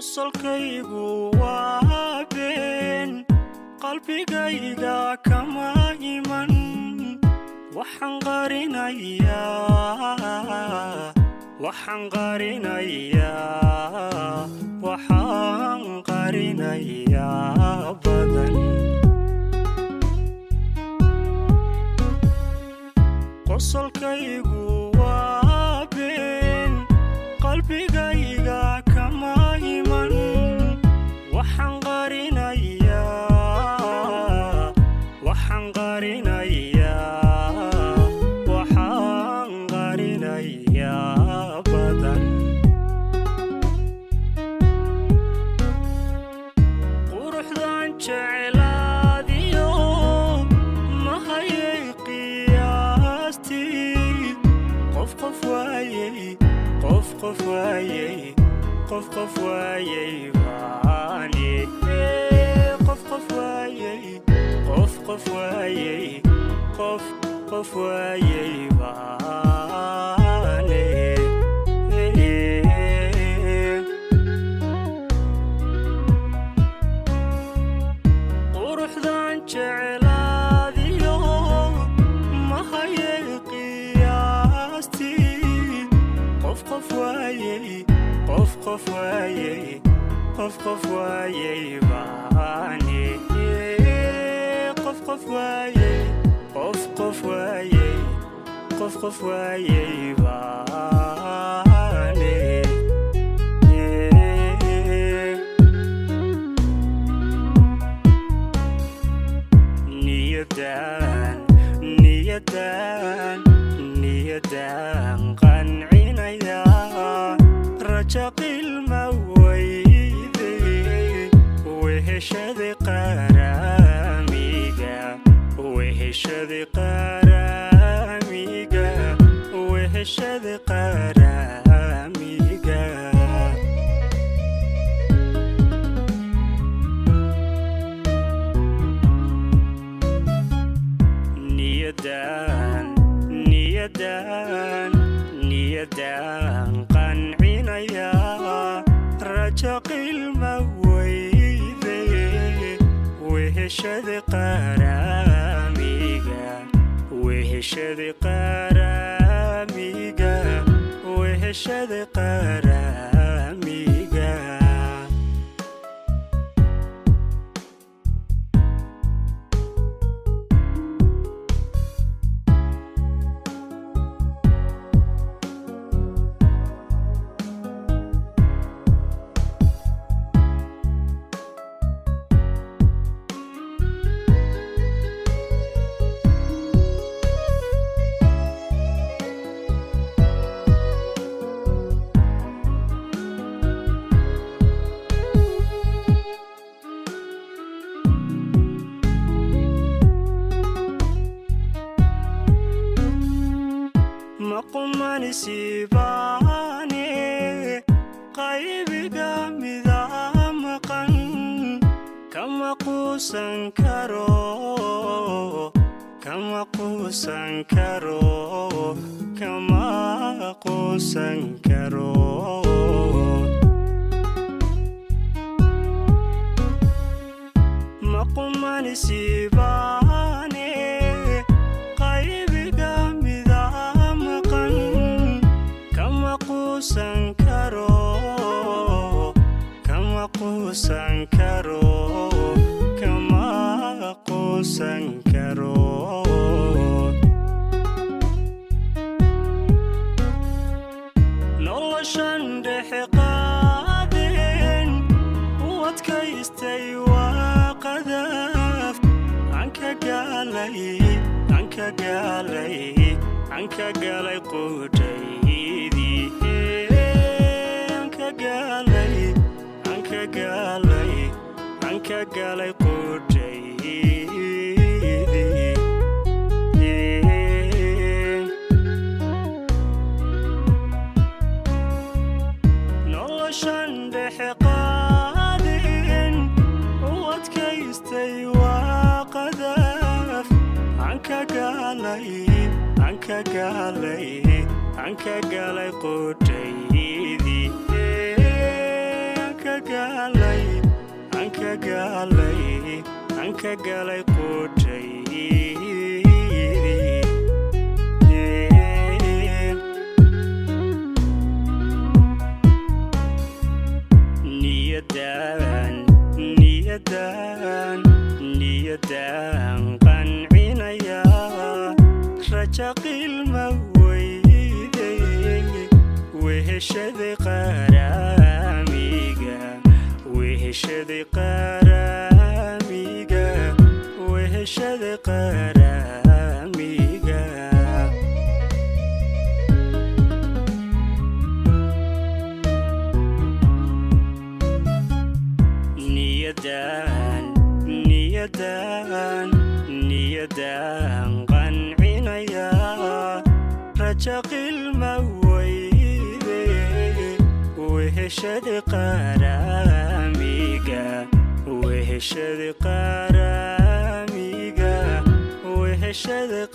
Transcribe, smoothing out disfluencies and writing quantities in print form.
qosolkaygu waa been qalbigayga kama iman waxaan qarinayaa badan qosolkaygu waa been qalbigayga kama iman waxaan qarinayaa badan quruxdan jecelaadiyo ma hayay qiyaastii qof waayay baani qof waayay baani quruxdan jecelaadiyo ma hayay qiyaastii qof waayay baani qof waayay baani niyadan qancinaya raja qilma weyde weheshadi qaramiga niyadan qancinaya raja qilma weyde weheshadi qaramiga maqumani sibaane qaybiga mida maqan kama quusan karo maqumani sibaane qaybiga mida maqan kama quusan karo noloshan dhexe qaadeen wadkaystay waa qadaf anka galay qudaydii anka galay qudaydii noloshan dhexe qaadeen wadkaystay waa qadaf anka galay qudaydii anka ka galay qudhay niyadan qancinaya rajaqil ma weyday weheshaday qaramiga weheshaday qaramiga weheshaday qaramiga niyadan qancinaya rajaqil ma weyday weheshaday qaramiga weheshaday qaramiga weheshaday